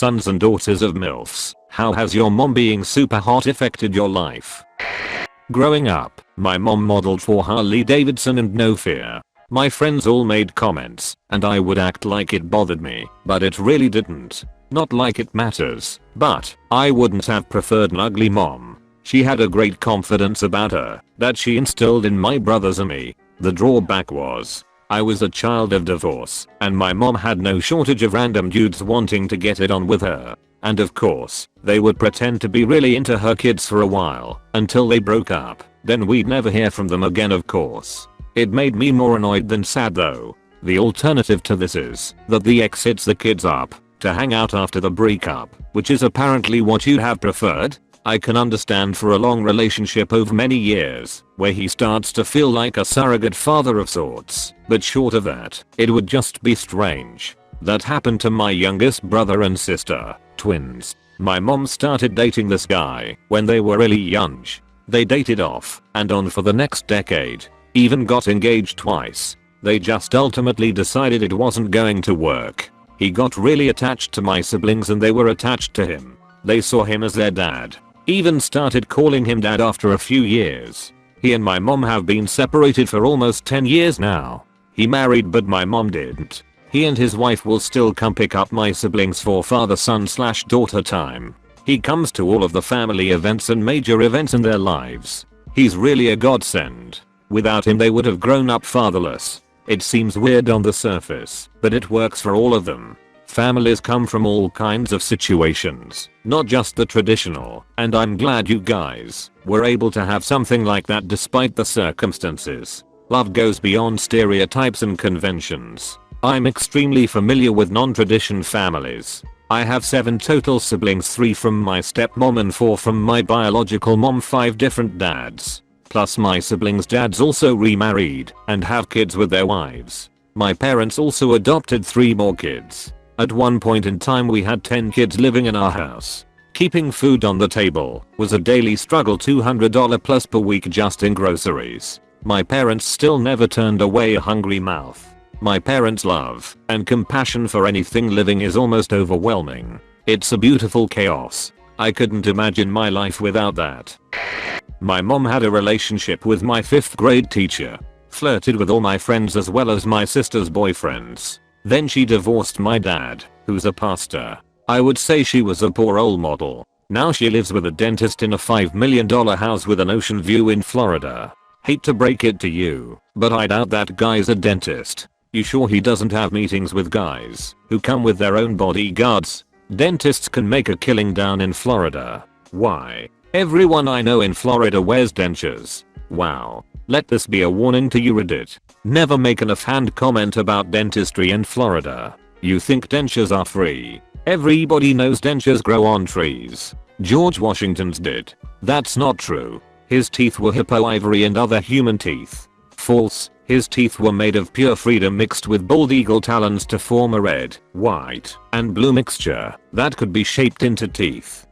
sons and daughters of MILFs. How has your mom being super hot affected your life? Growing up, my mom modeled for Harley Davidson and no fear. My friends all made comments, and I would act like it bothered me, but it really didn't. Not like it matters, but I wouldn't have preferred an ugly mom. She had a great confidence about her that she instilled in my brothers and me. The drawback was, I was a child of divorce, and my mom had no shortage of random dudes wanting to get it on with her. And of course, they would pretend to be really into her kids for a while, until they broke up. Then we'd never hear from them again, of course. It made me more annoyed than sad though. The alternative to this is that the ex hits the kids up to hang out after the breakup, which is apparently what you'd have preferred. I can understand for a long relationship over many years, where he starts to feel like a surrogate father of sorts, but short of that, it would just be strange. That happened to my youngest brother and sister, twins. My mom started dating this guy when they were really young. They dated off and on for the next decade, even got engaged twice. They just ultimately decided it wasn't going to work. He got really attached to my siblings and they were attached to him. They saw him as their dad. Even started calling him dad after a few years. He and my mom have been separated for almost 10 years now. He married but my mom didn't. He and his wife will still come pick up my siblings for father-son/daughter time. He comes to all of the family events and major events in their lives. He's really a godsend. Without him they would have grown up fatherless. It seems weird on the surface, but it works for all of them. Families come from all kinds of situations, not just the traditional, and I'm glad you guys were able to have something like that despite the circumstances. Love goes beyond stereotypes and conventions. I'm extremely familiar with non-tradition families. I have 7 total siblings, 3 from my stepmom and 4 from my biological mom, 5 different dads. Plus my siblings' dads also remarried and have kids with their wives. My parents also adopted 3 more kids. At one point in time we had 10 kids living in our house. Keeping food on the table was a daily struggle, $200 plus per week just in groceries. My parents still never turned away a hungry mouth. My parents' love and compassion for anything living is almost overwhelming. It's a beautiful chaos. I couldn't imagine my life without that. My mom had a relationship with my 5th grade teacher. Flirted with all my friends as well as my sister's boyfriends. Then she divorced my dad, who's a pastor. I would say she was a poor role model. Now she lives with a dentist in a $5 million house with an ocean view in Florida. Hate to break it to you, but I doubt that guy's a dentist. You sure he doesn't have meetings with guys who come with their own bodyguards? Dentists can make a killing down in Florida. Why? Everyone I know in Florida wears dentures. Wow. Let this be a warning to you, Reddit. Never make an offhand comment about dentistry in Florida. You think dentures are free. Everybody knows dentures grow on trees. George Washington's did. That's not true. His teeth were hippo ivory and other human teeth. False. His teeth were made of pure freedom mixed with bald eagle talons to form a red, white, and blue mixture that could be shaped into teeth.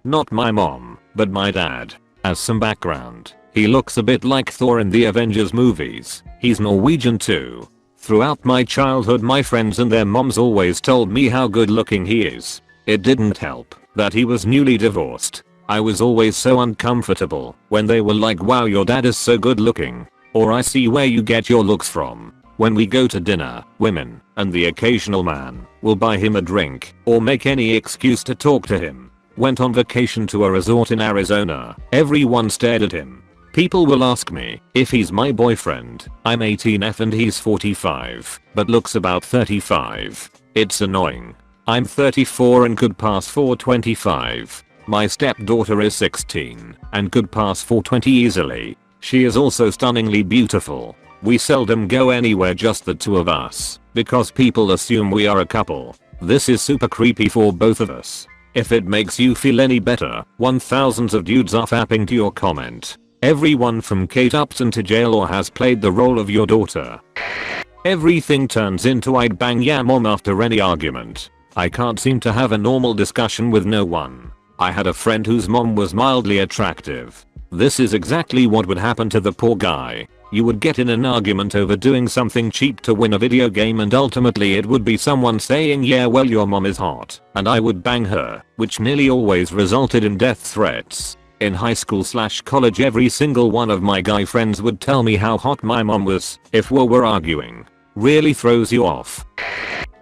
Not my mom, but my dad. As some background, he looks a bit like Thor in the Avengers movies. He's Norwegian too. Throughout my childhood my friends and their moms always told me how good looking he is. It didn't help that he was newly divorced. I was always so uncomfortable when they were like, wow, your dad is so good looking. Or I see where you get your looks from. When we go to dinner, women, and the occasional man, will buy him a drink, or make any excuse to talk to him. Went on vacation to a resort in Arizona. Everyone stared at him. People will ask me if he's my boyfriend. I'm 18F and he's 45, but looks about 35. It's annoying. I'm 34 and could pass for 25. My stepdaughter is 16 and could pass for 20 easily. She is also stunningly beautiful. We seldom go anywhere just the 2 of us because people assume we are a couple. This is super creepy for both of us. If it makes you feel any better, 1000s of dudes are fapping to your comment. Everyone from Kate Upton to jail or has played the role of your daughter. Everything turns into I'd bang ya mom after any argument. I can't seem to have a normal discussion with no one. I had a friend whose mom was mildly attractive. This is exactly what would happen to the poor guy. You would get in an argument over doing something cheap to win a video game and ultimately it would be someone saying yeah well your mom is hot and I would bang her, which nearly always resulted in death threats. In high school/college every single one of my guy friends would tell me how hot my mom was if we were arguing. Really throws you off.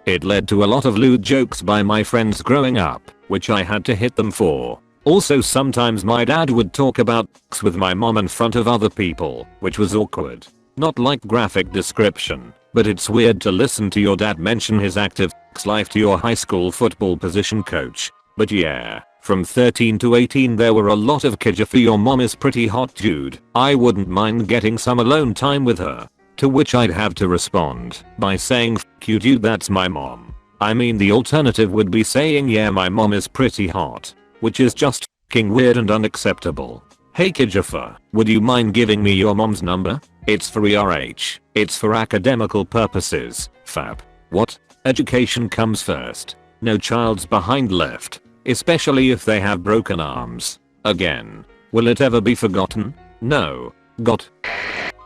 It led to a lot of lewd jokes by my friends growing up, which I had to hit them for. Also sometimes my dad would talk about sex with my mom in front of other people, which was awkward. Not like graphic description, but it's weird to listen to your dad mention his active sex life to your high school football position coach. But yeah, from 13 to 18 there were a lot of kids for your mom is pretty hot dude. I wouldn't mind getting some alone time with her. To which I'd have to respond by saying f you dude that's my mom. I mean the alternative would be saying yeah my mom is pretty hot. Which is just f***ing weird and unacceptable. Hey Kidjafa, would you mind giving me your mom's number? It's for ERH. It's for academical purposes. Fab. What? Education comes first. No child's behind left. Especially if they have broken arms. Again. Will it ever be forgotten? No. Got.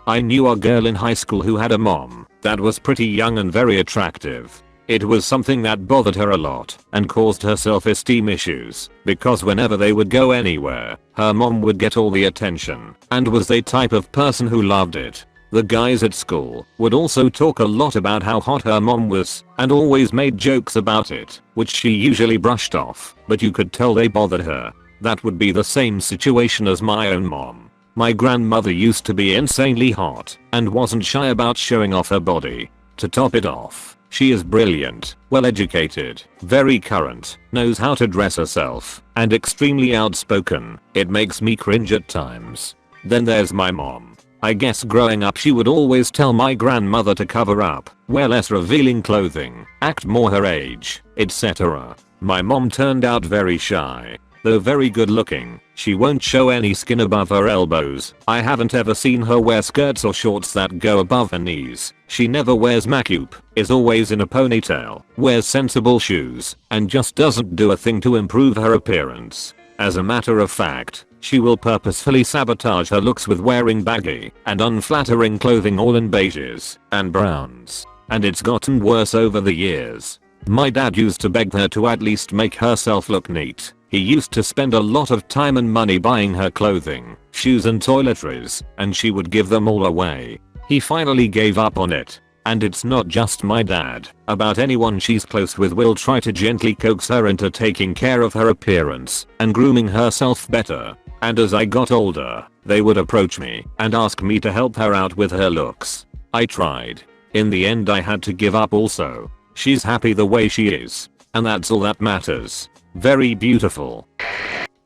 I knew a girl in high school who had a mom that was pretty young and very attractive. It was something that bothered her a lot and caused her self-esteem issues because whenever they would go anywhere, her mom would get all the attention and was the type of person who loved it. The guys at school would also talk a lot about how hot her mom was and always made jokes about it, which she usually brushed off, but you could tell they bothered her. That would be the same situation as my own mom. My grandmother used to be insanely hot and wasn't shy about showing off her body. To top it off, she is brilliant, well educated, very current, knows how to dress herself, and extremely outspoken. It makes me cringe at times. Then there's my mom. I guess growing up she would always tell my grandmother to cover up, wear less revealing clothing, act more her age, etc. My mom turned out very shy. Though very good looking, she won't show any skin above her elbows. I haven't ever seen her wear skirts or shorts that go above her knees. She never wears makeup, is always in a ponytail, wears sensible shoes, and just doesn't do a thing to improve her appearance. As a matter of fact, she will purposefully sabotage her looks with wearing baggy and unflattering clothing all in beiges and browns. And it's gotten worse over the years. My dad used to beg her to at least make herself look neat. He used to spend a lot of time and money buying her clothing, shoes and toiletries, and she would give them all away. He finally gave up on it. And it's not just my dad. About anyone she's close with will try to gently coax her into taking care of her appearance and grooming herself better. And as I got older, they would approach me and ask me to help her out with her looks. I tried. In the end I had to give up also. She's happy the way she is. And that's all that matters. Very beautiful.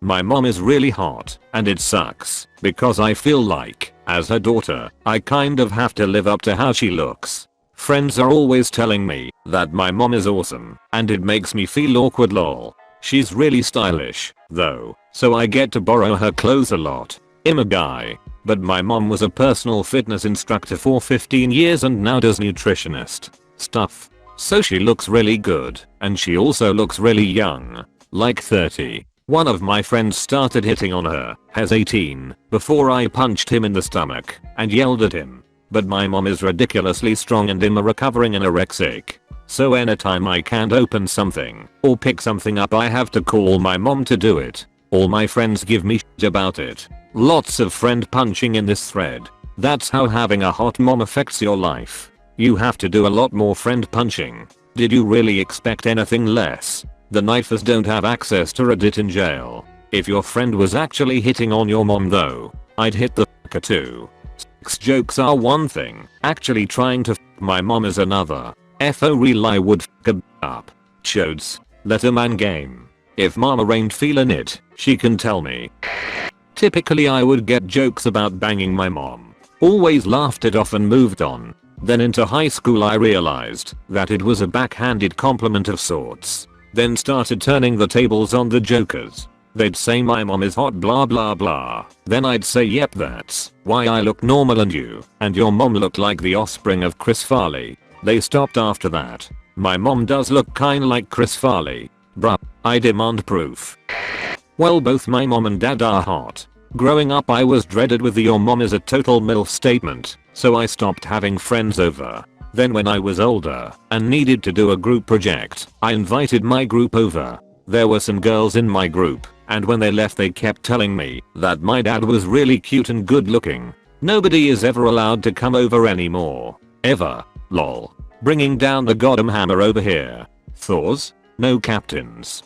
My mom is really hot, and it sucks, because I feel like, as her daughter, I kind of have to live up to how she looks. Friends are always telling me that my mom is awesome, and it makes me feel awkward lol. She's really stylish, though, so I get to borrow her clothes a lot. I'm a guy, but my mom was a personal fitness instructor for 15 years and now does nutritionist stuff. So she looks really good, and she also looks really young, like 30. One of my friends started hitting on her, has 18, before I punched him in the stomach and yelled at him. But my mom is ridiculously strong and I'm a recovering anorexic. So anytime I can't open something or pick something up I have to call my mom to do it. All my friends give me shit about it. Lots of friend punching in this thread. That's how having a hot mom affects your life. You have to do a lot more friend punching. Did you really expect anything less? The knifers don't have access to Reddit in jail. If your friend was actually hitting on your mom though, I'd hit the f***er too. Sex jokes are one thing, actually trying to f*** my mom is another. FO real I would f*** up. Chodes. Let a man game. If mama ain't feeling it, she can tell me. Typically I would get jokes about banging my mom. Always laughed it off and moved on. Then into high school I realized that it was a backhanded compliment of sorts. Then started turning the tables on the jokers. They'd say my mom is hot blah blah blah. Then I'd say yep that's why I look normal and you and your mom look like the offspring of Chris Farley. They stopped after that. My mom does look kinda like Chris Farley. Bruh, I demand proof. Well both my mom and dad are hot. Growing up I was dreaded with the "your mom is a total MILF" statement, so I stopped having friends over. Then when I was older and needed to do a group project, I invited my group over. There were some girls in my group, and when they left they kept telling me that my dad was really cute and good looking. Nobody is ever allowed to come over anymore. Ever. Lol. Bringing down the goddamn hammer over here. Thors? No captains.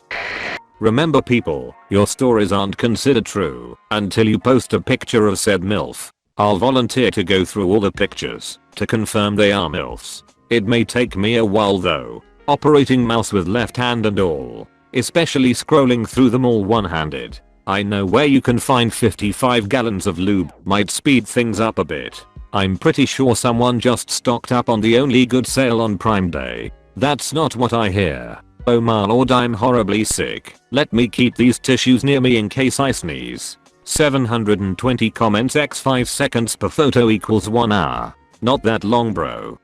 Remember people, your stories aren't considered true until you post a picture of said MILF. I'll volunteer to go through all the pictures to confirm they are MILFs. It may take me a while though, operating mouse with left hand and all, especially scrolling through them all one-handed. I know where you can find 55 gallons of lube might speed things up a bit. I'm pretty sure someone just stocked up on the only good sale on Prime Day. That's not what I hear. Oh my lord, I'm horribly sick. Let me keep these tissues near me in case I sneeze. 720 comments x 5 seconds per photo equals 1 hour. Not that long bro.